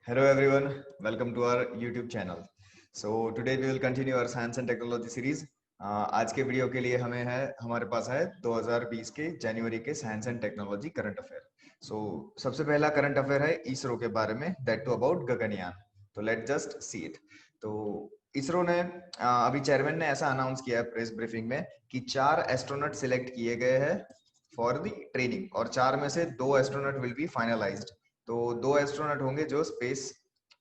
Hello everyone, welcome to our YouTube channel. So today we will continue our science and technology series. आज के video के लिए हमारे पास है 2020 के जनवरी के science and technology current affair. So सबसे पहला करंट अफेयर है इसरो के बारे में, दैट टू अबाउट गगनयान. तो लेट जस्ट सी इट. तो इसरो ने अभी चेयरमैन ने ऐसा अनाउंस किया है प्रेस ब्रीफिंग में कि 4 एस्ट्रोनॉट सिलेक्ट किए गए हैं फॉर द ट्रेनिंग और 4 में से 2 एस्ट्रोनॉट विल बी फाइनलाइज्ड. तो 2 एस्ट्रोनॉट होंगे जो स्पेस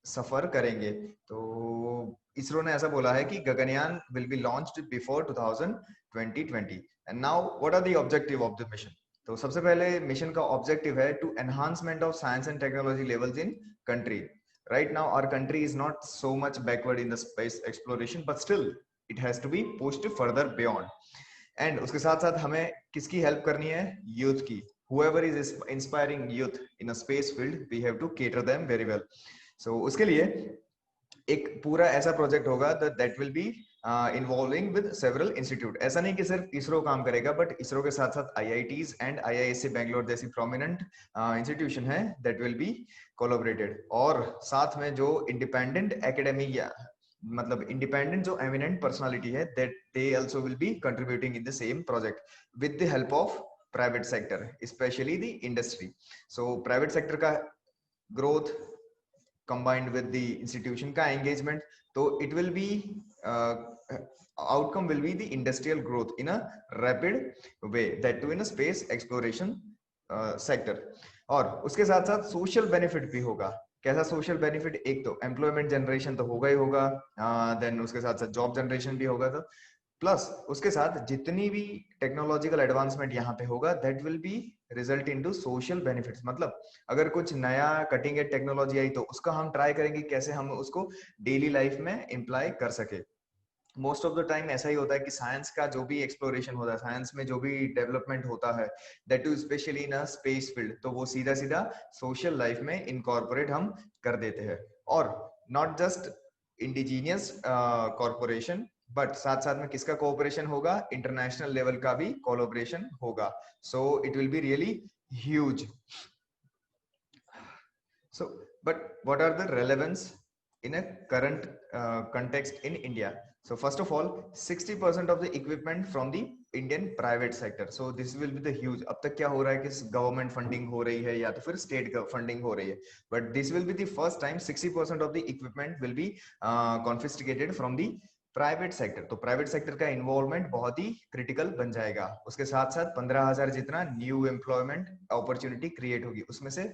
सफर करेंगे. तो इसरो ने ऐसा बोला है कि Gaganyaan will be launched before 2020. And now what are the objective of the mission. तो सबसे पहले मिशन का ऑब्जेक्टिव है to enhancement of science and technology levels in country. Right now our country is not so much backward in the space exploration, but still it has to be pushed further beyond. And उसके साथ साथ हमें किसकी help करनी है? Youth की. whoever is inspiring youth in a space field, we have to cater them very well. So उसके लिए एक पूरा ऐसा प्रोजेक्ट होगा that will be involving with several institute. ऐसा नहीं कि सिर्फ इसरो काम करेगा, बट इसरो के साथ साथ IITs एंड IISc बैंगलोर जैसी प्रोमिनेंट इंस्टीट्यूशन है दैट विल बी कोलैबोरेटेड. और साथ में जो इंडिपेंडेंट एकेडमिक मतलब इंडिपेंडेंट जो एमिनेंट पर्सनालिटी है that they also will be contributing in the same project with the help of private sector, specially the industry. So private sector का growth combined with the institution का engagement, तो it will be outcome will be the industrial growth in a rapid way, that too in a space exploration sector. और उसके साथ साथ social benefit भी होगा. कैसा सोशल बेनिफिट? एक तो एम्प्लॉयमेंट जनरेशन तो होगा ही होगा, देन उसके साथ साथ जॉब जनरेशन भी होगा. तो प्लस उसके साथ जितनी भी टेक्नोलॉजिकल एडवांसमेंट यहाँ पे होगा that will be result into social benefits. मतलब अगर कुछ नया कटिंग एज टेक्नोलॉजी आई तो उसका हम ट्राई करेंगे कैसे हम उसको डेली लाइफ में इम्प्लाई कर सके. मोस्ट ऑफ द टाइम ऐसा ही होता है कि साइंस का जो भी एक्सप्लोरेशन होता है, साइंस में जो भी डेवलपमेंट होता है that too specially in a space field, तो वो सीधा सीधा सोशल लाइफ में इनकॉर्पोरेट हम कर देते हैं. और not just indigenous corporation, but साथ साथ में किसका कोऑपरेशन होगा? इंटरनेशनल लेवल का भी कोलैबोरेशन होगा. So it will be really huge. So, but what are the relevance in a current context in India? So first of all, 60% of the equipment from the Indian private sector. So this will be the huge. अब तक क्या हो रहा है कि government funding हो रही है या तो फिर स्टेट फंडिंग हो रही है, but this will be the first time 60% of the equipment will be confiscated from the private sector. तो प्राइवेट सेक्टर का इन्वॉल्वमेंट बहुत ही क्रिटिकल बन जाएगा. उसके साथ साथ 15,000 जितना न्यू एम्प्लॉयमेंट अपॉर्चुनिटी क्रिएट होगी. उसमें से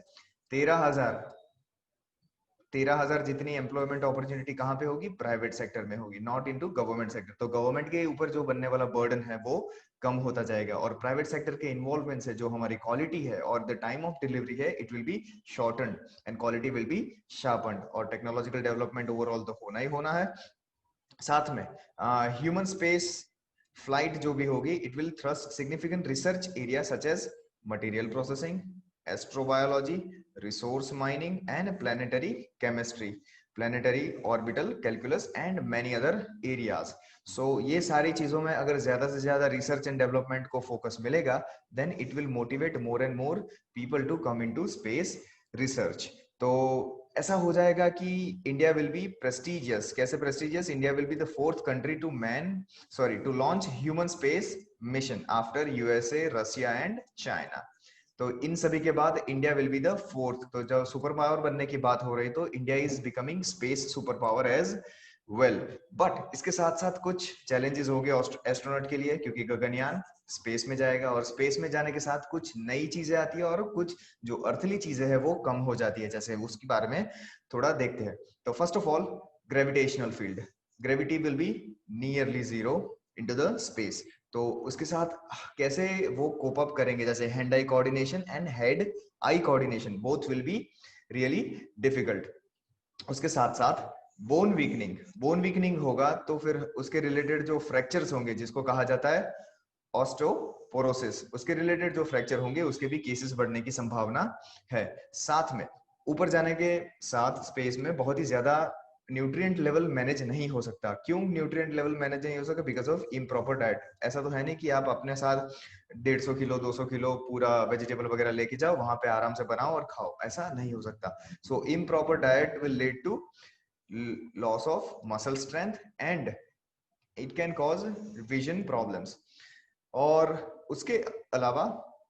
13,000 जितनी एम्प्लॉयमेंट अपॉर्चुनिटी कहां पे होगी? प्राइवेट सेक्टर में होगी, नॉट इनटू गवर्नमेंट सेक्टर. तो गवर्नमेंट के ऊपर जो बनने वाला बर्डन है वो कम होता जाएगा और प्राइवेट सेक्टर के इन्वॉल्वमेंट से जो हमारी क्वालिटी है और द टाइम ऑफ डिलीवरी है it will be shortened and quality will be sharpened. और टेक्नोलॉजिकल डेवलपमेंट ओवरऑल तो होना ही होना है. साथ में ह्यूमन स्पेस फ्लाइट जो भी होगी it will thrust significant research area such as material processing, astrobiology, resource mining and planetary chemistry, planetary orbital calculus and many other areas. So ये सारी चीजों में अगर ज्यादा से ज्यादा रिसर्च एंड डेवलपमेंट को फोकस मिलेगा then it will motivate more and more people to come into space research. तो ऐसा हो जाएगा कि इंडिया विल बी प्रेस्टिजियस. कैसे prestigious? India will be the 4th country to launch human space mission after USA, Russia and China. तो इन सभी के बाद India will be the 4th. तो जब सुपर पावर बनने की बात हो रही तो India is becoming space super power as well. But इसके साथ साथ कुछ चैलेंजेस हो गए एस्ट्रोनॉट के लिए, क्योंकि गगनयान स्पेस में जाएगा और स्पेस में जाने के साथ कुछ नई चीजें आती है और कुछ जो अर्थली चीजें हैं वो कम हो जाती है. जैसे उसके बारे में थोड़ा देखते हैं. तो first of all gravitational field, gravity will be nearly zero into the space. तो उसके साथ कैसे वो कोप अप करेंगे? जैसे hand eye coordination and head eye coordination both will be really difficult. उसके साथ साथ बोन वीकनिंग होगा तो फिर उसके रिलेटेड जो फ्रैक्चर्स होंगे जिसको कहा जाता है ऑस्टियोपोरोसिस, उसके रिलेटेड जो फ्रैक्चर होंगे उसके भी केसेस बढ़ने की संभावना है. साथ में ऊपर जाने के साथ स्पेस में बहुत ही ज्यादा न्यूट्रिएंट लेवल मैनेज नहीं हो सकता। क्यों न्यूट्रिएंट लेवल मैनेज नहीं हो सकता? Because of improper diet. ऐसा तो है नहीं कि आप अपने साथ 150 किलो 200 किलो पूरा वेजिटेबल वगैरह लेके जाओ, वहां पे आराम से बनाओ और खाओ, ऐसा नहीं हो सकता। So improper diet will lead to loss of muscle strength and it can cause vision problems. और उसके अलावा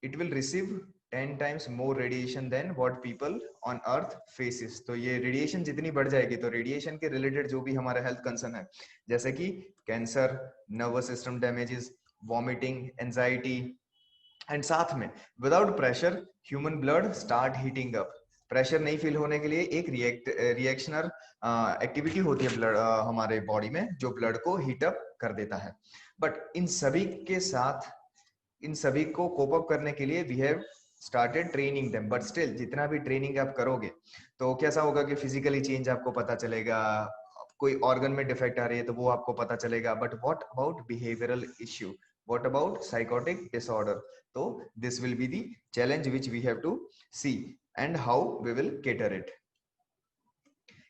it will receive 10 times more radiation than what people on earth faces। तो ये रेडिएशन जितनी बढ़ जाएगी, तो रेडिएशन के रिलेटेड जो भी हमारा हेल्थ कंसर्न है, जैसे कि cancer, nervous system damages, vomiting, anxiety, and साथ में without pressure human blood start heating up. Pressure नहीं फील होने के लिए एक रिएक्शनर एक्टिविटी होती है ब्लड हमारे बॉडी में, जो ब्लड को हीट अप कर देता है। बट इन सभी के साथ, इन सभी को कोप अप करने के लिए we have started training them. But still जितना भी ट्रेनिंग आप करोगे तो कैसा होगा कि फिजिकली चेंज आपको पता चलेगा, कोई ऑर्गन में डिफेक्ट आ रही है तो वो आपको पता चलेगा। But what about behavioural issue, what about psychotic disorder? तो this will be the challenge which we have to see and how we will cater it.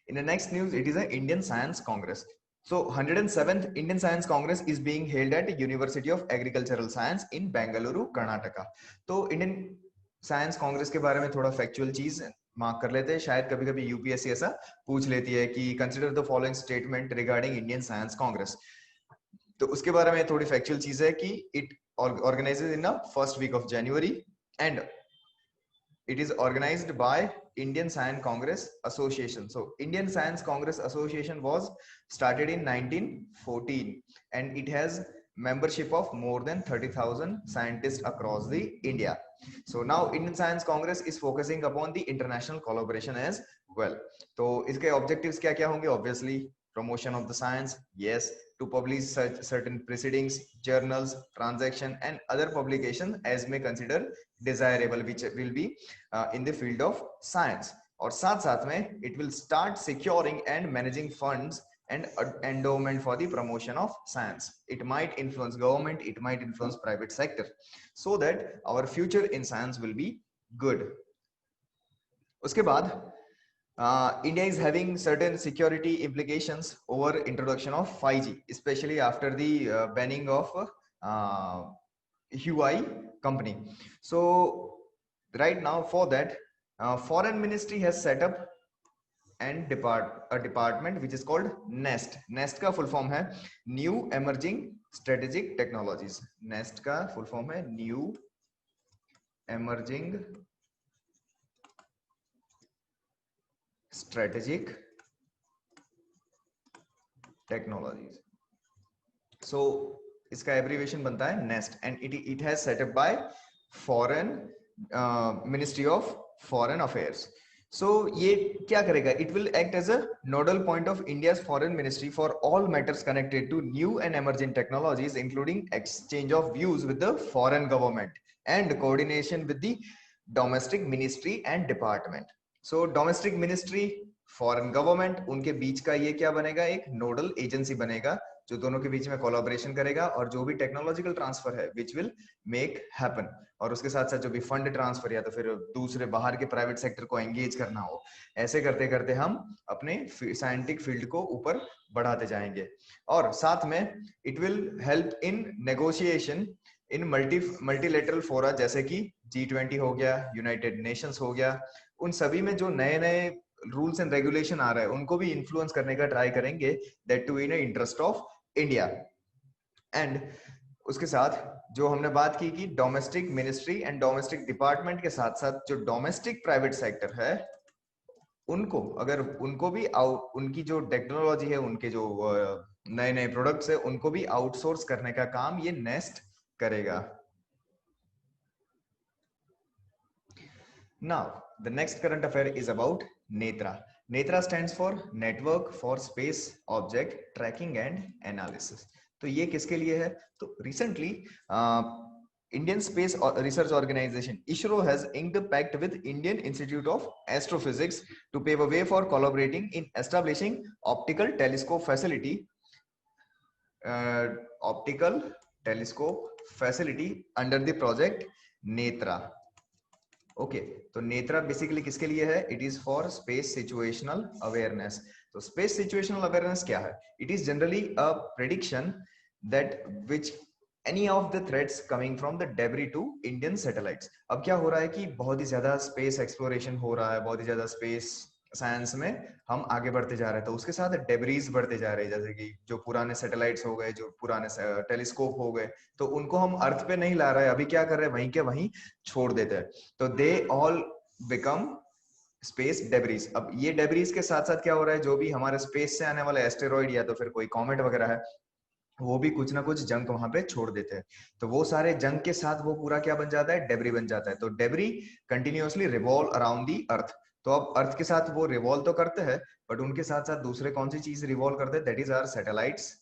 In the next news, it is an Indian Science Congress. So 107th Indian Science Congress is being held at University of Agricultural Science in Bengaluru, Karnataka. तो Indian Science Congress के बारे में थोड़ा factual चीज mark कर लेते हैं। शायद कभी कभी यूपीएससी ऐसा पूछ लेती है कि consider the following statement regarding Indian Science Congress. तो उसके बारे में थोड़ी फैक्चुअल चीज है कि it organizes in first week of January and it is organized by Indian Science Congress Association. So Indian Science Congress Association was started in 1914 and it has membership of more than 30,000 scientists across the India. So now Indian Science Congress is focusing upon the international collaboration as well. तो इसके objectives क्या क्या होंगे? Obviously promotion of the science, yes, to publish such certain proceedings, journals, transaction and other publication as may consider desirable, which will be in the field of science. और साथ साथ में it will start securing and managing funds and endowment for the promotion of science. It might influence government, it might influence private sector, so that our future in science will be good. उसके बाद India is having certain security implications over introduction of 5G, especially after the banning of Huawei company. So right now for that, foreign ministry has set up and a department which is called NEST. NEST का full form है New Emerging Strategic Technologies. NEST का full form है New Emerging Strategic Technologies. So इसका abbreviation बनता है NEST and it has set up by foreign Ministry of Foreign Affairs. So ये क्या करेगा? It will act as a nodal point of India's foreign ministry for all matters connected to new and emerging technologies, including exchange of views with the foreign government and coordination with the domestic ministry and department. So domestic ministry, foreign government, उनके बीच का ये क्या बनेगा? एक nodal agency बनेगा जो दोनों के बीच में कोलैबोरेशन करेगा और जो भी टेक्नोलॉजिकल ट्रांसफर है विच विल मेक हैपन, और उसके साथ साथ जो भी फंड ट्रांसफर या तो फिर दूसरे बाहर के प्राइवेट सेक्टर को एंगेज करना हो, ऐसे करते करते हम अपने साइंटिफिक फील्ड को ऊपर बढ़ाते जाएंगे। और साथ में it will help in negotiation in multilateral फोरा, जैसे कि G20 हो गया, यूनाइटेड नेशंस हो गया, उन सभी में जो नए नए रूल्स एंड रेगुलेशन आ रहा है उनको भी इन्फ्लुएंस करने का ट्राई करेंगे, that too in interest of India. And उसके साथ जो हमने बात की कि domestic ministry and domestic department के साथ साथ जो डोमेस्टिक प्राइवेट सेक्टर है उनको, अगर उनको भी उनकी जो टेक्नोलॉजी है, उनके जो नए नए प्रोडक्ट्स है, उनको भी आउटसोर्स करने का काम ये नेस्ट करेगा। Now the next current affair is about NETRA. NETRA stands for Network for Space Object Tracking and Analysis. तो ये किसके लिए है? तो recently Indian Space Research Organization ISRO has inked a pact with Indian Institute of Astrophysics to pave a way for collaborating in establishing optical telescope facility under the project NETRA. Okay, तो NETRA basically किसके लिए है? It is for space situational awareness. तो space situational awareness क्या है? It is generally a prediction that which any of the threats coming from the debris to Indian satellites. अब क्या हो रहा है कि बहुत ही ज्यादा स्पेस एक्सप्लोरेशन हो रहा है, बहुत ही ज्यादा स्पेस साइंस में हम आगे बढ़ते जा रहे हैं, तो उसके साथ डेब्रीज बढ़ते जा रहे हैं, जैसे कि जो पुराने सैटेलाइट्स हो गए, जो पुराने टेलीस्कोप हो गए, तो उनको हम अर्थ पे नहीं ला रहे हैं, अभी क्या कर रहे हैं, वहीं के वहीं छोड़ देते हैं, तो they all become space debris. अब ये डेब्रीज के साथ साथ क्या हो रहा है, जो भी हमारे स्पेस से आने वाले एस्टेरॉइड या तो फिर कोई कॉमेट वगैरह है, वो भी कुछ ना कुछ जंक वहां पे छोड़ देते हैं, तो वो सारे जंक के साथ वो पूरा क्या बन जाता है, डेब्री बन जाता है। तो debris continuously revolve around the earth. तो अब अर्थ के साथ वो रिवॉल्व तो करते हैं, बट उनके साथ साथ दूसरे कौन सी चीज रिवॉल्व करते हैं, that is our satellites,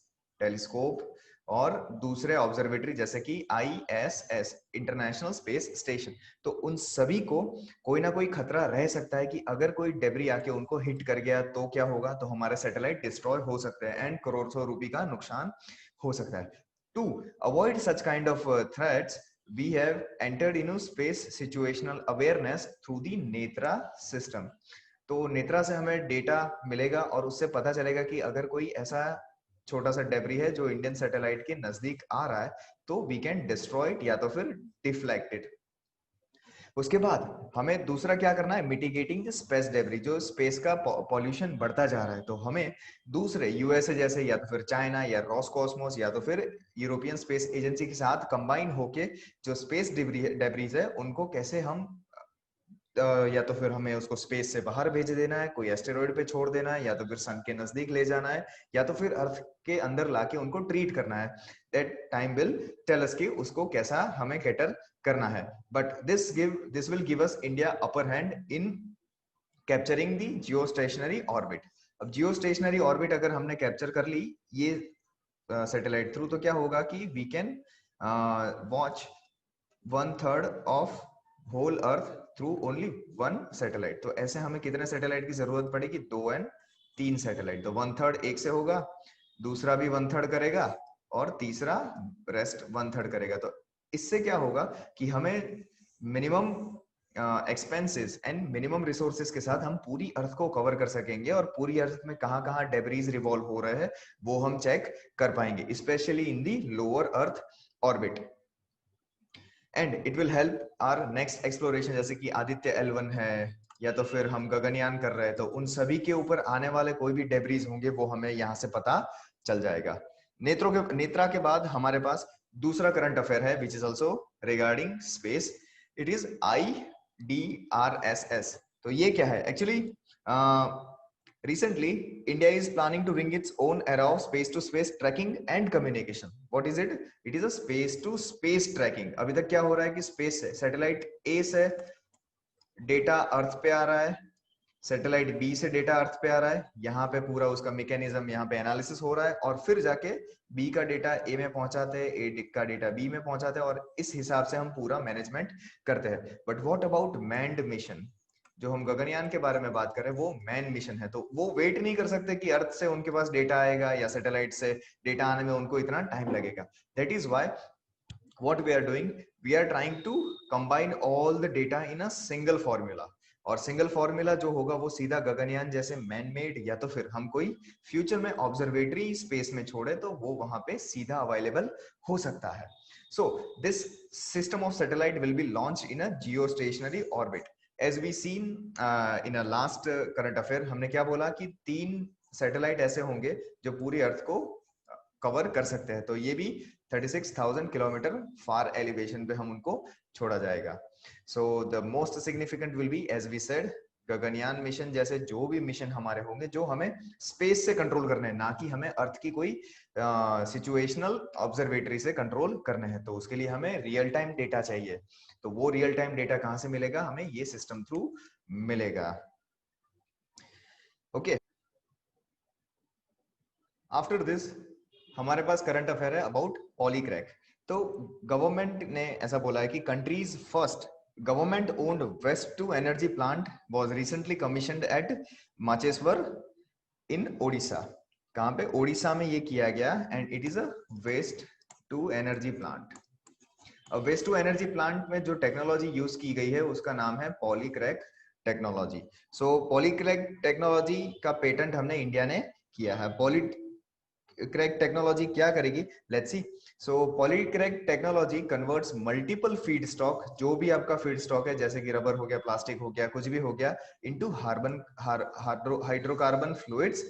telescope और दूसरे ऑब्जर्वेटरी जैसे कि ISS, इंटरनेशनल स्पेस स्टेशन। तो उन सभी को कोई ना कोई खतरा रह सकता है कि अगर कोई डेब्री आके उनको हिट कर गया तो क्या होगा, तो हमारे सैटेलाइट डिस्ट्रॉय हो सकते हैं एंड करोड़ों रुपए का नुकसान हो सकता है। To avoid such kind of threats, we have entered into space situational awareness through the NETRA system. तो नेत्रा से हमें डेटा मिलेगा और उससे पता चलेगा कि अगर कोई ऐसा छोटा सा डेब्री है जो इंडियन सैटेलाइट के नजदीक आ रहा है, तो वी कैन डिस्ट्रॉय इट या तो फिर डिफ्लेक्ट इट। उसके बाद हमें दूसरा क्या करना है, मिटिगेटिंग द स्पेस डेब्री। जो स्पेस का पॉल्यूशन बढ़ता जा रहा है, तो हमें दूसरे यूएसए जैसे या तो फिर चाइना या रॉसकॉस्मोस या तो फिर यूरोपियन स्पेस एजेंसी के साथ कंबाइन होके जो स्पेस डेब्रीज है उनको कैसे हम या तो फिर हमें उसको स्पेस से बाहर भेज देना है, कोई एस्टेरॉइड पे छोड़ देना है, या तो फिर सन के नजदीक ले जाना है, या तो फिर अर्थ के अंदर लाके उनको ट्रीट करना है। That time will tell us कि उसको कैसा हमें कैटर करना है। But this will give us India upper hand in capturing the geostationary orbit. अब जियो स्टेशनरी ऑर्बिट अगर हमने कैप्चर कर ली ये सैटेलाइट थ्रू, तो क्या होगा कि we can watch 1/3 of whole earth through only one satellite. तो ऐसे हमें कितने सैटेलाइट की जरूरत पड़ेगी, 2 एंड 3 सैटेलाइट। तो 1/3 एक से होगा, दूसरा भी 1/3 करेगा और तीसरा रेस्ट 1/3 करेगा। तो इससे क्या होगा कि हमें minimum expenses and minimum resources के साथ हम पूरी अर्थ को कवर कर सकेंगे, और पूरी अर्थ में कहाँ कहाँ डेब्रीज रिवॉल्व हो रहे हैं वो हम चेक कर पाएंगे, specially in the lower earth orbit. And it will help our next exploration, जैसे कि आदित्य L1 है या तो फिर हम गगनयान कर रहे हैं, तो उन सभी के ऊपर आने वाले कोई भी डेब्रीज होंगे वो हमें यहाँ से पता चल जाएगा। नेत्रा के बाद हमारे पास दूसरा करंट अफेयर है which is also regarding space. It is IDRSS। तो ये क्या है actually, recently India is planning to bring its own era of space to space tracking and communication. What is it? It is a space to space tracking। अभी तक क्या हो रहा है कि स्पेस से सैटेलाइट A से डेटा अर्थ पे आ रहा है, सैटेलाइट B से डेटा अर्थ पे आ रहा है, यहाँ पे पूरा उसका मैकेनिज्म यहाँ पे एनालिसिस हो रहा है, और फिर जाके B का डेटा A में पहुंचाते हैं, A का डेटा B में पहुंचाते हैं, और इस हिसाब से हम पूरा मैनेजमेंट करते हैं। But what about manned mission? जो हम गगनयान के बारे में बात कर रहे हैं वो मैन मिशन है, तो वो वेट नहीं कर सकते कि अर्थ से उनके पास डेटा आएगा या सैटेलाइट से डेटा आने में उनको इतना टाइम लगेगा। That is why what we are doing, we are trying to combine all the data in a single formula। और सिंगल फॉर्मूला जो होगा वो सीधा गगनयान जैसे मैन मेड या तो फिर हम कोई फ्यूचर में ऑब्जर्वेटरी स्पेस में छोड़े तो वो वहां पे सीधा अवेलेबल हो सकता है। So this system of satellite will be launch in a geostationary orbit. As we seen in a last current affair, हमने क्या बोला कि 3 सैटेलाइट ऐसे होंगे जो पूरी अर्थ को कवर कर सकते हैं, तो ये भी 36,000 किलोमीटर फार एलिवेशन पे हम उनको छोड़ा जाएगा। So the most significant will be as we said Gaganyaan mission जैसे जो भी मिशन हमारे होंगे जो हमें स्पेस से कंट्रोल करने हैं, ना कि हमें अर्थ की कोई सिचुएशनल ऑब्जर्वेटरी से कंट्रोल करने हैं। तो उसके लिए हमें रियल टाइम डेटा चाहिए, तो वो रियल टाइम डेटा कहां से मिलेगा, हमें ये सिस्टम थ्रू मिलेगा। ओके, आफ्टर दिस हमारे पास करंट अफेयर है अबाउट पॉलीक्रैक। तो गवर्नमेंट ने ऐसा बोला है कि countries first government owned waste to energy plant was recently commissioned at Macheshwar in Odisha. कहां पे, ओडिशा में ये किया गया, and it is a waste to energy plant. अब वेस्ट टू एनर्जी प्लांट में जो टेक्नोलॉजी यूज की गई है उसका नाम है Polycrack technology. So Polycrack technology का पेटेंट हमने इंडिया ने किया है। पॉलीक्रैक टेक्नोलॉजी क्या करेगी, let's see. So Polycrack technology converts multiple feedstock, जो भी आपका फीड स्टॉक है जैसे कि रबर हो गया, प्लास्टिक हो गया, कुछ भी हो गया, into hydrocarbon fluids,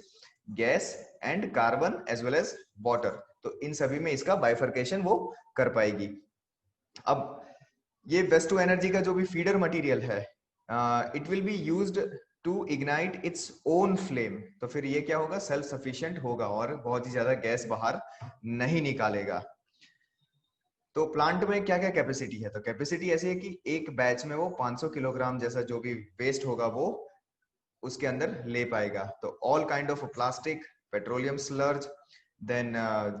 gas and carbon as well as water. तो इन सभी में इसका बाइफर्केशन वो कर पाएगी। अब ये वेस्ट टू एनर्जी का जो भी फीडर मटेरियल है, it will be used to ignite its own flame. तो फिर ये क्या होगा, सेल्फ सफिशिएंट होगा और बहुत ही ज्यादा गैस बाहर नहीं निकालेगा। तो प्लांट में क्या क्या कैपेसिटी है, तो कैपेसिटी ऐसी है कि एक बैच में वो 500 किलोग्राम जैसा जो भी वेस्ट होगा वो उसके अंदर ले पाएगा। तो all kind of plastic, petroleum sludge, then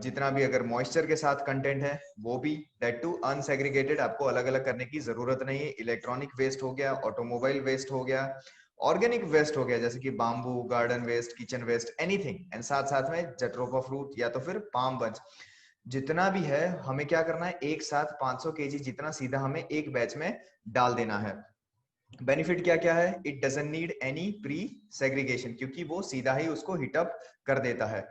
जितना भी अगर मॉइस्चर के साथ कंटेंट है वो भी, दैट टू अनसेग्रीगेटेड, आपको अलग अलग करने की जरूरत नहीं है। इलेक्ट्रॉनिक वेस्ट हो गया, ऑटोमोबाइल वेस्ट हो गया, ऑर्गेनिक वेस्ट हो गया जैसे कि bamboo, garden waste, kitchen waste, anything, and साथ साथ में जट्रोफा फ्रूट या तो फिर पाम बंच, जितना भी है हमें क्या करना है, एक साथ 500 केजी जितना सीधा हमें एक बैच में डाल देना है। बेनिफिट क्या क्या है, it doesn't need any pre segregation, क्योंकि वो सीधा ही उसको हीट अप कर देता है।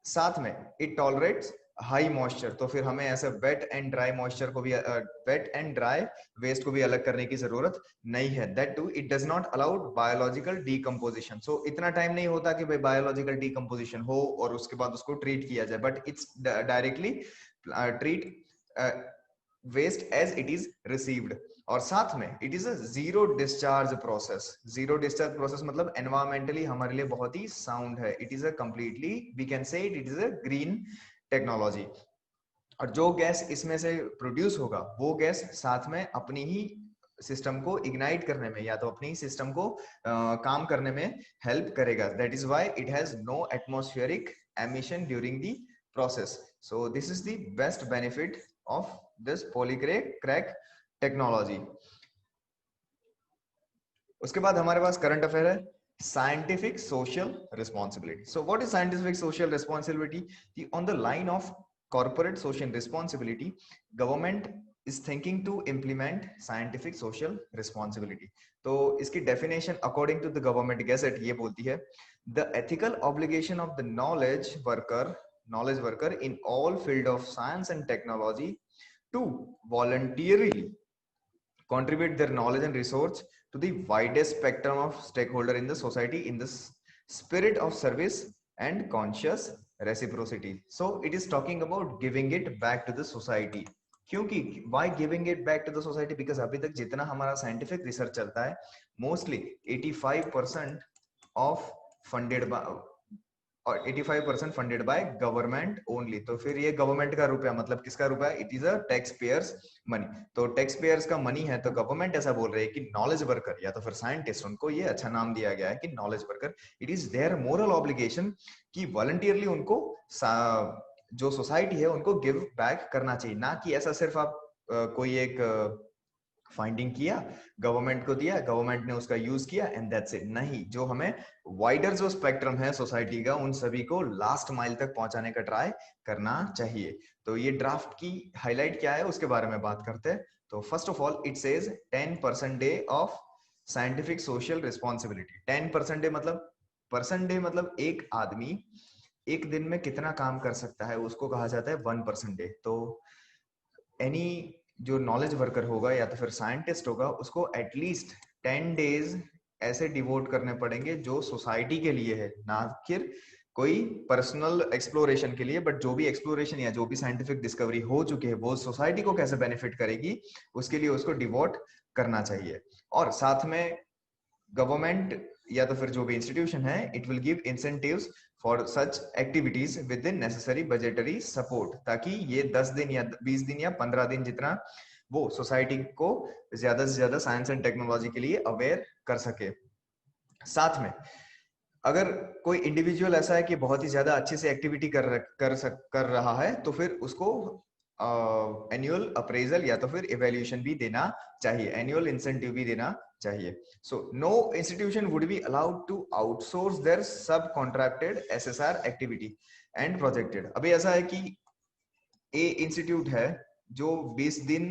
साथ में इट टॉलरेट्स हाई मॉइस्चर, तो फिर हमें ऐसे वेट एंड ड्राई मॉइस्चर को भी, वेट एंड ड्राई वेस्ट को भी अलग करने की जरूरत नहीं है। That too it does not allowed biological decomposition. So इतना टाइम नहीं होता कि भाई बायोलॉजिकल डीकम्पोजिशन हो और उसके बाद उसको ट्रीट किया जाए, but it's directly treat waste as it is received. और साथ में it is a zero discharge process. Zero discharge process मतलब एनवायरमेंटली हमारे लिए बहुत ही साउंड है। It is a completely, we can say it is a green technology. और जो गैस इसमें से प्रोड्यूस होगा वो गैस साथ में अपनी ही सिस्टम को इग्नाइट करने में या तो अपनी ही सिस्टम को काम करने में हेल्प करेगा। That is why it has no atmospheric emission during the process. So this is the best benefit of this Polycrack technology. उसके बाद हमारे पास करंट अफेयर है, scientific social responsibility. So what is scientific social responsibility? On the line of corporate social responsibility, government is thinking to implement scientific social responsibility. तो इसकी definition according to the government gazette ये बोलती है, the ethical obligation of the knowledge worker in all field of science and technology to voluntarily contribute their knowledge and resource to the widest spectrum of stakeholder in the society in the spirit of service and conscious reciprocity. So it is talking about giving it back to the society. क्योंकि why giving it back to the society? Because अभी तक जितना हमारा scientific research चलता है, mostly 85% of funded by और 85% funded by government only. तो फिर ये गवर्नमेंट का रुपया, मतलब किसका रुपया? It is a tax payers money. तो टैक्स पेयर्स का मनी है, तो गवर्नमेंट ऐसा बोल रही है कि नॉलेज वर्कर या तो फिर साइंटिस्ट, उनको ये अच्छा नाम दिया गया है कि knowledge worker, it is their moral obligation कि वॉलंटियरली उनको जो सोसाइटी है उनको गिव बैक करना चाहिए। ना कि ऐसा सिर्फ आप कोई एक फाइंडिंग किया, गवर्नमेंट को दिया, गवर्नमेंट ने उसका यूज किया एंड दैट्स इट। नहीं, जो हमें वाइडर जो स्पेक्ट्रम है सोसाइटी का, उन सभी को लास्ट माइल तक पहुंचाने का ट्राई करना चाहिए। तो ये ड्राफ्ट की हाईलाइट क्या है उसके बारे में बात करते हैं। तो first of all it says 10% day of scientific social responsibility. 10% day मतलब, परसेंट डे मतलब एक आदमी एक दिन में कितना काम कर सकता है उसको कहा जाता है 1% डे। तो एनी जो नॉलेज वर्कर होगा या तो फिर साइंटिस्ट होगा, उसको एटलीस्ट 10 डेज ऐसे डिवोट करने पड़ेंगे जो सोसाइटी के लिए है, ना कि कोई पर्सनल एक्सप्लोरेशन के लिए, बट जो भी एक्सप्लोरेशन या जो भी साइंटिफिक डिस्कवरी हो चुकी है वो सोसाइटी को कैसे बेनिफिट करेगी उसके लिए उसको डिवोट करना चाहिए। और साथ में गवर्नमेंट या तो फिर जो भी इंस्टीट्यूशन है, it will give incentives for such activities with in necessary budgetary support, ताकि ये 10 दिन या 20 दिन या 15 दिन जितना वो सोसाइटी को ज्यादा से ज्यादा साइंस एंड टेक्नोलॉजी के लिए अवेयर कर सके। साथ में अगर कोई इंडिविजुअल ऐसा है कि बहुत ही ज्यादा अच्छे से एक्टिविटी कर रहा है, तो फिर उसको एनुअल अप्रेजल या तो फिर इवैल्यूएशन भी देना चाहिए, एनुअल इंसेंटिव भी देना चाहिए। So no institution would be allowed to outsource their subcontracted SSR activity and projected। अभी ऐसा है कि ए इंस्टीट्यूट है जो 20 दिन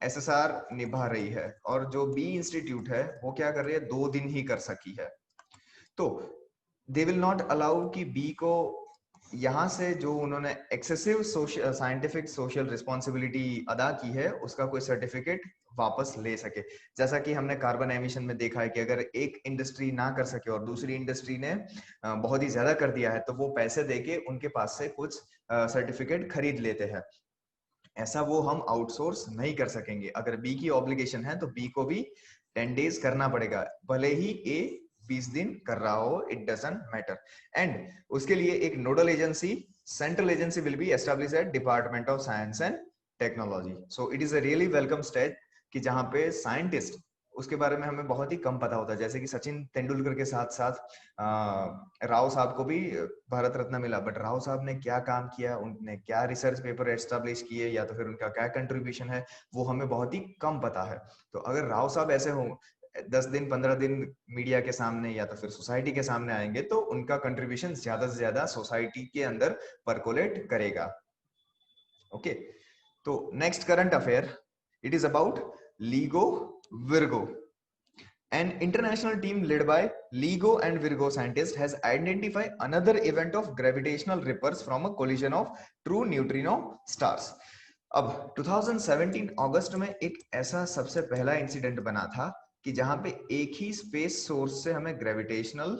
एसएसआर निभा रही है, और जो बी इंस्टीट्यूट है वो क्या कर रही है, 2 दिन ही कर सकी है। तो दे विल नॉट अलाउ कि बी को यहाँ से जो उन्होंने excessive social scientific social responsibility अदा की है उसका कोई सर्टिफिकेट वापस ले सके। जैसा कि हमने कार्बन एमिशन में देखा है कि अगर एक इंडस्ट्री ना कर सके और दूसरी इंडस्ट्री ने बहुत ही ज्यादा कर दिया है तो वो पैसे देके उनके पास से कुछ सर्टिफिकेट खरीद लेते हैं। ऐसा वो हम आउटसोर्स नहीं कर सकेंगे। अगर बी की ऑब्लिगेशन है तो बी को भी 10 डेज करना पड़ेगा, भले ही ए 20 दिन कर रहा हो, इट डजंट मैटर। एंड उसके लिए एक nodal agency, central agency will be establish at department of science and technology. So it is a really welcome step कि जहां पे साइंटिस्ट, उसके बारे में हमें बहुत ही कम पता होता है। जैसे कि सचिन तेंदुलकर के साथ साथ राव साहब को भी भारत रत्न मिला, बट राव साहब ने क्या काम किया, उनने क्या रिसर्च पेपर एस्टैब्लिश किए या तो फिर उनका क्या कंट्रीब्यूशन है, वो हमें बहुत ही कम पता है। तो अगर राव साहब ऐसे हो 10 दिन 15 दिन मीडिया के सामने या तो फिर सोसाइटी के सामने आएंगे तो उनका कंट्रीब्यूशन ज्यादा से ज्यादा सोसाइटी के अंदर परकोलेट करेगा। ओके, तो next current affair, it is about LIGO Virgo. An international team led by LIGO and Virgo scientists has identified another event of gravitational rippers from a collision of true neutrino stars. अब 2017 अगस्त में एक ऐसा सबसे पहला incident बना था कि जहां पे एक ही स्पेस सोर्स से हमें ग्रेविटेशनल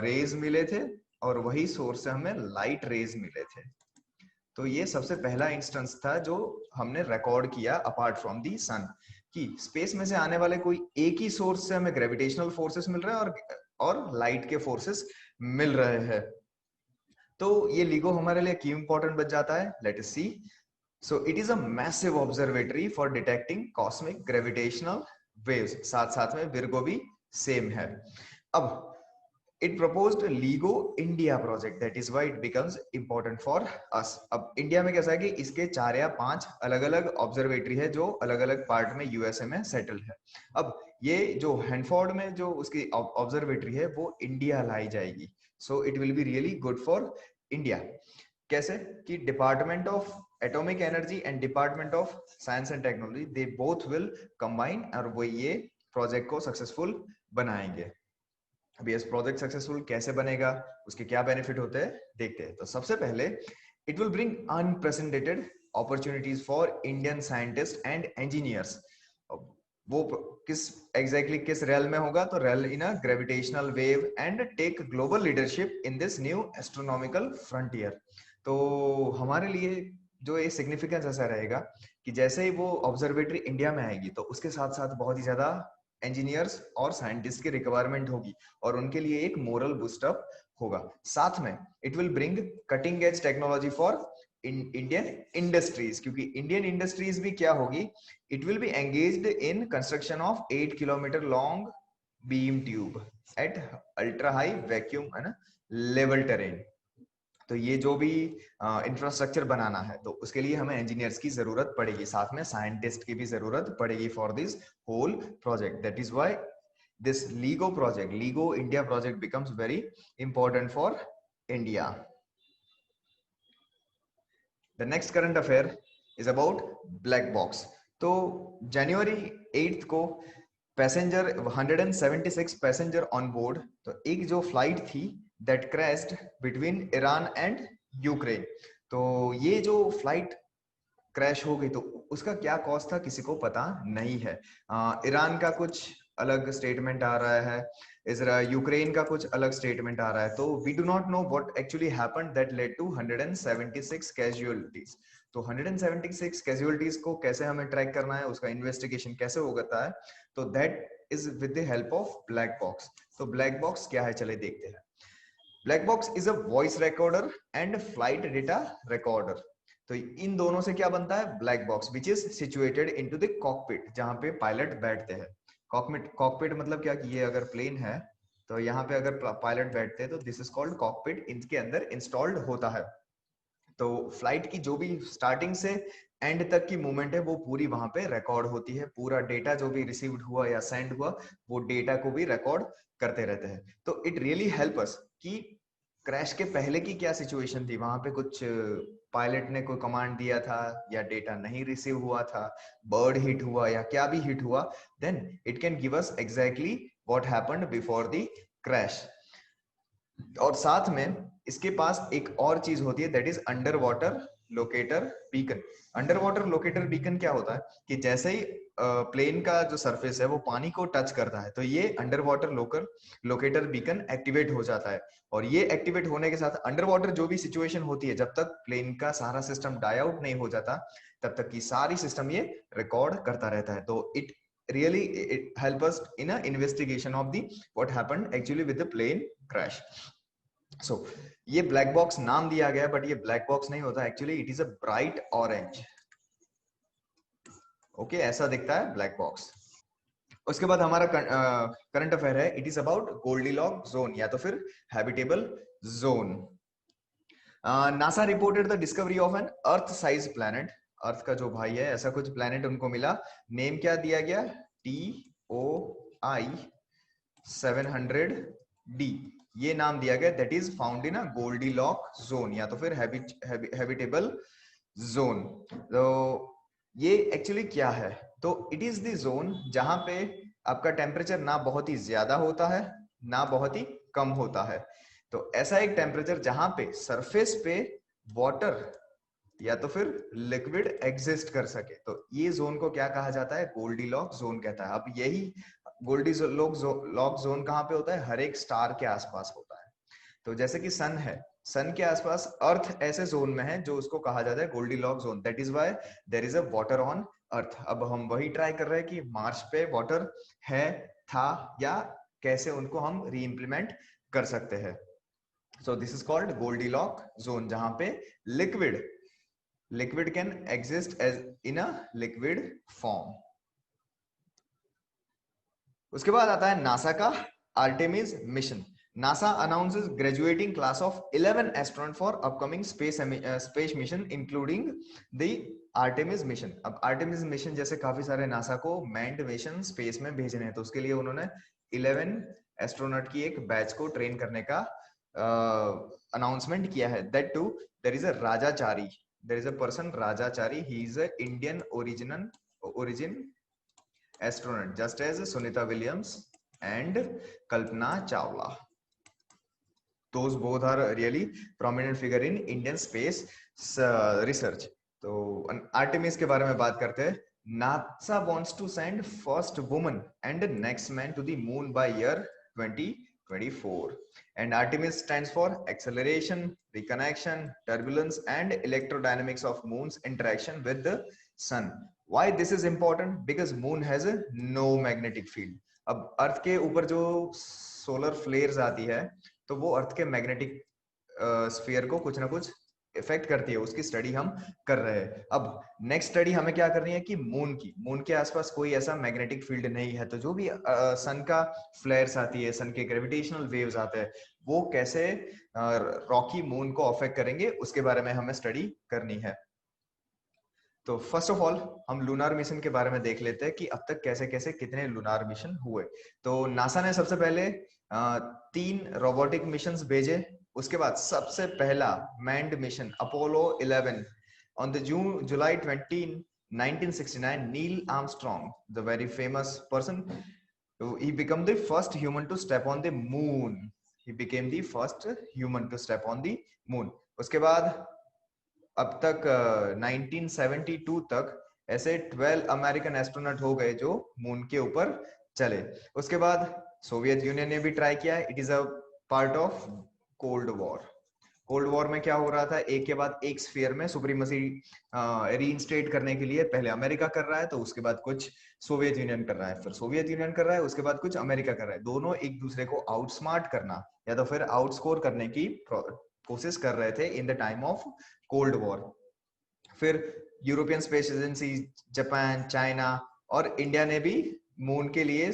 रेज मिले थे और वही सोर्स से हमें लाइट रेज मिले थे। तो ये सबसे पहला इंस्टेंस था जो हमने रिकॉर्ड किया अपार्ट फ्रॉम दी सन, कि स्पेस में से आने वाले कोई एक ही सोर्स से हमें ग्रेविटेशनल फोर्सेस मिल रहे हैं और लाइट के फोर्सेस मिल रहे हैं। तो ये LIGO हमारे लिए क्यों इंपॉर्टेंट बच जाता है, let us see. So it is a massive observatory for detecting cosmic gravitational waves. साथ साथ में विर्गो भी सेम है। अब it proposed LIGO India project, that is why it becomes important for us. अब इंडिया में कैसा है कि इसके 4 या 5 अलग अलग ऑब्जर्वेटरी है जो अलग अलग पार्ट में यूएसए में सेटल है। अब ये जो हैंडफोर्ड में जो उसकी ऑब्जर्वेटरी है वो इंडिया लाई जाएगी। So it will be really good for India. कैसे कि department of atomic energy and department of science and technology, they both will combine और वो ये प्रोजेक्ट को सक्सेसफुल बनाएंगे। अभी इस प्रोजेक्ट सक्सेसफुल कैसे बनेगा, उसके क्या बेनिफिट होते हैं, देखते हैं। तो सबसे पहले it will bring unprecedented opportunities for Indian scientist and engineers. वो किस एग्जैक्टली किस रेल में होगा, तो role in a gravitational wave and take global leadership in this new astronomical frontier. तो हमारे लिए जो ये सिग्निफिकेंस ऐसा रहेगा कि जैसे ही वो ऑब्जर्वेटरी इंडिया में आएगी तो उसके साथ साथ बहुत ही ज्यादा इंजीनियर्स और साइंटिस्ट की रिक्वायरमेंट होगी और उनके लिए एक मोरल बूस्टअप होगा। साथ में it will bring cutting edge technology for Indian industries, क्योंकि इंडियन इंडस्ट्रीज भी क्या होगी, it will B engaged in construction of 8 kilometre long beam tube at ultra high vacuum है ना लेवल टेरेन। तो ये जो भी इंफ्रास्ट्रक्चर बनाना है तो उसके लिए हमें इंजीनियर्स की जरूरत पड़ेगी, साथ में साइंटिस्ट की भी जरूरत पड़ेगी for this whole project. That is why this LIGO project, LIGO India project becomes very important for India. The next current affair is about black box. तो जनवरी 8 को पैसेंजर 176 पैसेंजर ऑन बोर्ड, तो एक जो flight थी that crashed between Iran and Ukraine. तो ये जो flight crash हो गई तो उसका क्या कॉज था किसी को पता नहीं है। ईरान का कुछ अलग स्टेटमेंट आ रहा है, इसराइल यूक्रेन का कुछ अलग स्टेटमेंट आ रहा है। तो we do not know what actually happened that led to 176 casualties. तो 176 कैजुअलिटीज को कैसे हमें ट्रैक करना है, उसका इन्वेस्टिगेशन कैसे होता है, तो that is with the help of black box. तो ब्लैक बॉक्स क्या है, चले देखते हैं। Black box is a voice recorder and flight data recorder. तो इन दोनों से क्या बनता है, black box which is situated into the cockpit, जहां पे पायलट बैठते हैं। कॉकपिट मतलब क्या कि ये अगर प्लेन है तो यहाँ पे अगर पायलट बैठते हैं तो दिस इज कॉल्ड कॉकपिट, इनके अंदर इंस्टॉल्ड होता है। तो फ्लाइट की जो भी स्टार्टिंग से एंड तक की मूवमेंट है वो पूरी वहां पे रिकॉर्ड होती है। पूरा डेटा जो भी रिसीव्ड हुआ या सेंड हुआ वो डेटा को भी रिकॉर्ड करते रहते हैं। तो इट रियली हेल्प अस कि क्रैश के पहले की क्या सिचुएशन थी, वहां पे कुछ पायलट ने कोई कमांड दिया था या डेटा नहीं रिसीव हुआ था, बर्ड हिट हुआ या क्या भी हिट हुआ, then it can give us exactly what happened before the crash. और साथ में इसके पास एक और चीज होती है, that is under water locator beacon. Under water locator beacon क्या होता है कि जैसे ही प्लेन का जो सरफेस है वो पानी को टच करता है तो ये under water locator beacon activate हो जाता है। और ये एक्टिवेट होने के साथ अंडर वाटर जो भी सिचुएशन होती है, जब तक प्लेन का सारा सिस्टम डाई आउट नहीं हो जाता तब तक की सारी सिस्टम ये रिकॉर्ड करता रहता है। तो it really it help us in a investigation of the what happened actually with the plane crash. So ये ब्लैक बॉक्स नाम दिया गया, बट ये ब्लैक बॉक्स नहीं होता actually, it is a bright orange. Okay, ऐसा दिखता है ब्लैक बॉक्स। उसके बाद हमारा करंट अफेयर है, it is about Goldilock zone या तो फिर habitable zone. NASA reported the discovery of an earth size planet. Earth का जो भाई है ऐसा कुछ प्लैनेट उनको मिला। नेम क्या दिया गया, TOI 700D ये नाम दिया गया, that is found in a Goldilock zone या तो फिर हैबिटेबल जोन। तो ये एक्चुअली क्या है, तो इट इज द जोन जहां पे आपका टेम्परेचर ना बहुत ही ज्यादा होता है ना बहुत ही कम होता है। तो ऐसा एक टेम्परेचर जहां पे सरफेस पे वाटर या तो फिर लिक्विड एग्जिस्ट कर सके, तो ये जोन को क्या कहा जाता है, गोल्डीलॉक जोन कहता है। अब यही गोल्डीलॉक जोन कहाँ पे होता है, हर एक स्टार के आसपास होता है। तो जैसे कि सन है, सन के आसपास अर्थ ऐसे जोन में है जो उसको कहा जाता है Goldilock zone, that is why there is a water on earth. अब हम वही ट्राई कर रहे हैं कि मार्स पे वाटर है, था, या कैसे उनको हम री इम्प्लीमेंट कर सकते हैं। सो this is called Goldilock zone, जहां पे liquid can exist as in a liquid form. उसके बाद आता है नासा का Artemis mission. NASA announces graduating class of 11 astronaut for upcoming space mission including the Artemis mission. अब आर्टेमिस मिशन जैसे काफी सारे नासा को मैन्ड मिशन स्पेस में भेजने हैं, तो उसके लिए उन्होंने 11 एस्ट्रोनॉट की एक बैच को ट्रेन करने का अनाउंसमेंट किया है। That too there is a राजाचारी, there is a person Rajachari, he is a Indian origin astronaut just as Sunita Williams and Kalpana Chawla. Those both are really prominent figure in Indian space research. तो Artemis के बारे में बात करते हैं। NASA wants to send first woman and next man to the moon by year 2024. And Artemis stands for acceleration, reconnection, turbulence, and electrodynamics of moon's interaction with the sun. Why this is important? Because moon has a no magnetic field. अब अर्थ के ऊपर जो solar flares आती है तो वो अर्थ के magnetic sphere को कुछ ना कुछ इफेक्ट करती है, उसकी स्टडी हम कर रहे हैं। अब नेक्स्ट स्टडी हमें क्या करनी है कि मून के आसपास कोई ऐसा मैग्नेटिक फील्ड नहीं है, तो जो भी सन का फ्लेयर्स आती है, सन के ग्रेविटेशनल वेव्स आते हैं, वो कैसे रॉकी मून को अफेक्ट करेंगे, उसके बारे में हमें स्टडी करनी है। तो फर्स्ट ऑफ ऑल हम लूनार मिशन के बारे में देख लेते हैं कि अब तक कैसे कैसे कितने लूनार मिशन हुए। तो नासा ने सबसे पहले 3 रोबोटिक मिशंस भेजे। उसके बाद सबसे पहला manned mission Apollo 11 on the July 20 1969 Neil Armstrong, the very famous person, he became the first human to step on the moon. He became the first human to step on the moon. उसके बाद अब तक 1972 तक ऐसे 12 American astronaut हो गए जो moon के ऊपर चले। उसके बाद सोवियत यूनियन ने भी ट्राई किया। It is a part of cold war. Cold war में क्या हो रहा था, एक के बाद एक स्फीयर में सुप्रीमेसी रीइंस्टेट करने के लिए पहले अमेरिका कर रहा है, तो उसके बाद कुछ सोवियत यूनियन कर रहा है, फिर सोवियत यूनियन कर रहा है, उसके बाद कुछ अमेरिका कर रहा है। दोनों एक दूसरे को आउटस्मार्ट करना या तो फिर आउटस्कोर करने की कोशिश कर रहे थे in the time of cold war. फिर European space agency, Japan, China और इंडिया ने भी मून के लिए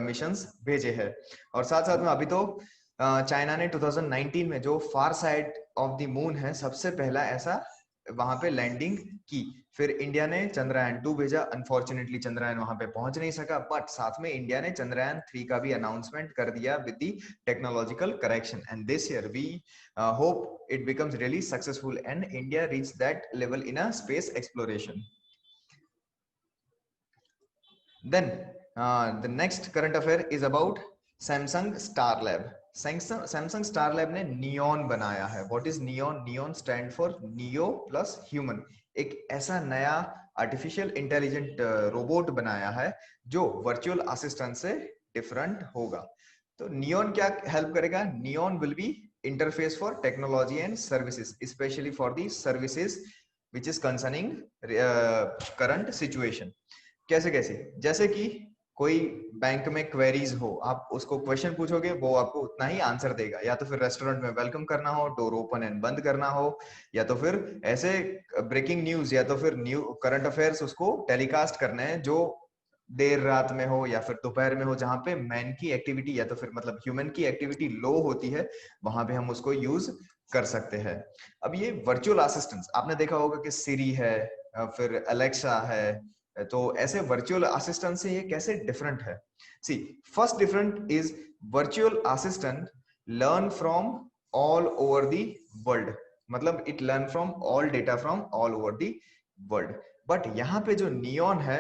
मिशंस भेजे हैं। और साथ साथ में अभी तो चाइना ने 2019 में जो फार साइड ऑफ द मून है, सबसे पहला ऐसा वहां पे लैंडिंग की। फिर इंडिया ने चंद्रयान 2 भेजा, अनफॉर्चुनेटली चंद्रयान वहां पे पहुंच नहीं सका, बट साथ में इंडिया ने चंद्रयान 3 का भी अनाउंसमेंट कर दिया with the technological correction, and this year we hope it becomes really successful and India reach that level in a space exploration. Then the next current affair is about Samsung Star Lab. Samsung Star Lab ने neon बनाया है. What is neon? Neon stand for Neo plus Human. एक ऐसा नया artificial intelligent robot बनाया है जो virtual assistant से डिफरेंट होगा. तो नियॉन क्या हेल्प करेगा? Neon will be interface for technology and services, specially for the services which is concerning current situation. कैसे कैसे? जैसे कि कोई बैंक में क्वेरीज हो, आप उसको क्वेश्चन पूछोगे, वो आपको उतना ही आंसर देगा. या तो फिर रेस्टोरेंट में वेलकम करना हो, डोर ओपन एंड बंद करना हो, या तो फिर ऐसे ब्रेकिंग न्यूज या तो फिर न्यू करंट अफेयर्स उसको टेलीकास्ट करने हैं जो देर रात में हो या फिर दोपहर में हो, जहां पे मैन की एक्टिविटी या तो फिर मतलब ह्यूमन की एक्टिविटी लो होती है, वहां पे हम उसको यूज कर सकते हैं. अब ये वर्चुअल असिस्टेंट्स आपने देखा होगा कि सिरी है, फिर अलेक्सा है, तो ऐसे वर्चुअल असिस्टेंट से ये कैसे डिफरेंट है? See, first different is virtual assistant learn from all over the world, मतलब it learn from all data from all over the world. But यहाँ पे जो नियॉन है,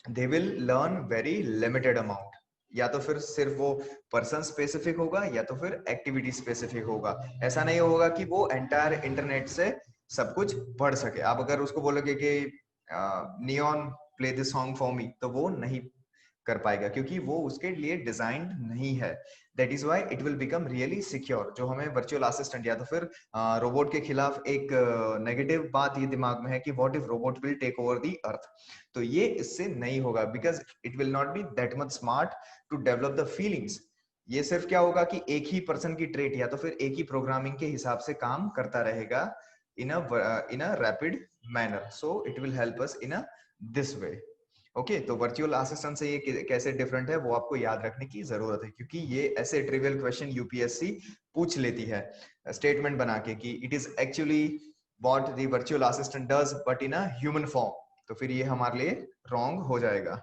they will learn very limited amount. या तो फिर सिर्फ वो पर्सन स्पेसिफिक होगा या तो फिर एक्टिविटी स्पेसिफिक होगा. ऐसा नहीं होगा कि वो एंटायर इंटरनेट से सब कुछ पढ़ सके. आप अगर उसको बोलोगे कि neon play this song for me, तो वो नहीं कर पाएगा क्योंकि वो उसके लिए डिजाइंड नहीं है. That is why it will become really secure. जो हमें वर्चुअल असिस्टेंट या तो फिर रोबोट के खिलाफ एक नेगेटिव बात ये दिमाग में है कि what if robot will take over the earth, तो ये इससे नहीं होगा, because it will not be that much smart to develop the feelings. ये सिर्फ क्या होगा कि एक ही पर्सन की ट्रेट या तो फिर एक ही प्रोग्रामिंग के हिसाब से काम करता रहेगा in a rapid manner, so it will help us in a this way. Okay, तो वर्चुअल असिस्टेंट से ये कैसे डिफरेंट है वो आपको याद रखने की जरूरत है, क्योंकि ये ऐसे ट्रिवियल क्वेश्चन यूपीएससी पूछ लेती है स्टेटमेंट बना के कि it is actually what the virtual assistant does but in a human form, तो फिर ये हमारे लिए रॉन्ग हो जाएगा.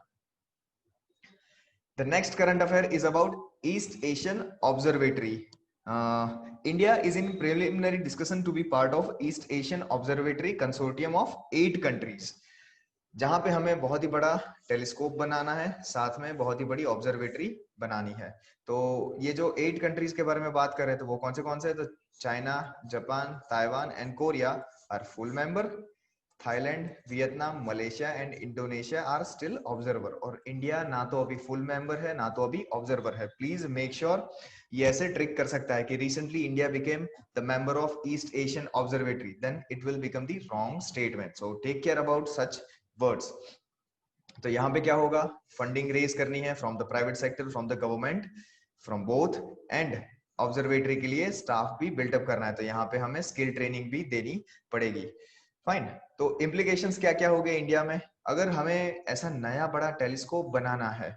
The next current affair is about East Asian Observatory. India is in preliminary discussion to be part of East Asian Observatory consortium of 8 countries. जहां पे हमें बहुत ही बड़ा टेलीस्कोप बनाना है, साथ में बहुत ही बड़ी ऑब्जर्वेटरी बनानी है. तो ये जो 8 कंट्रीज के बारे में बात कर रहे हैं, तो वो कौन से हैं? तो China, Japan, Taiwan and Korea are full member. Thailand, Vietnam, Malaysia and Indonesia are still observer. और इंडिया ना तो अभी फुल मेंबर है ना तो अभी ऑब्जर्वर है. Please make sure. ये ऐसे ट्रिक कर सकता है कि recently India became the member of East Asian observatory, then it will become the wrong statement. So take care about such words. तो यहाँ पे क्या होगा? फंडिंग रेज करनी है from the private sector, from the government, from both, and observatory के लिए staff भी बिल्टअप करना है. तो यहाँ पे हमें स्किल ट्रेनिंग भी देनी पड़ेगी. फाइन. तो इम्प्लीकेशंस क्या क्या हो गए इंडिया में? अगर हमें ऐसा नया बड़ा टेलीस्कोप बनाना है,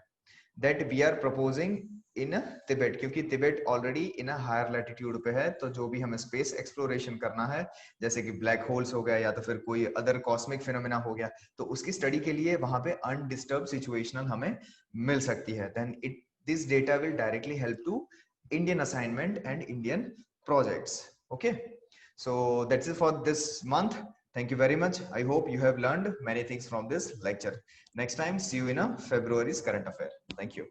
that we are proposing in Tibet, क्योंकि Tibet already in a higher latitude पे है. तो जो भी हमें स्पेस एक्सप्लोरेशन करना है, जैसे कि ब्लैक होल्स हो गया या तो फिर कोई अदर कॉस्मिक फिनोमेना हो गया, तो उसकी स्टडी के लिए वहां पे अनडिस्टर्ब सिचुएशनल हमें मिल सकती है. Then it this data will directly help to Indian assignment and Indian projects. Okay, so that's it for this month. Thank you very much. I hope you have learned many things from this lecture. Next time, see you in a February's current affair. Thank you.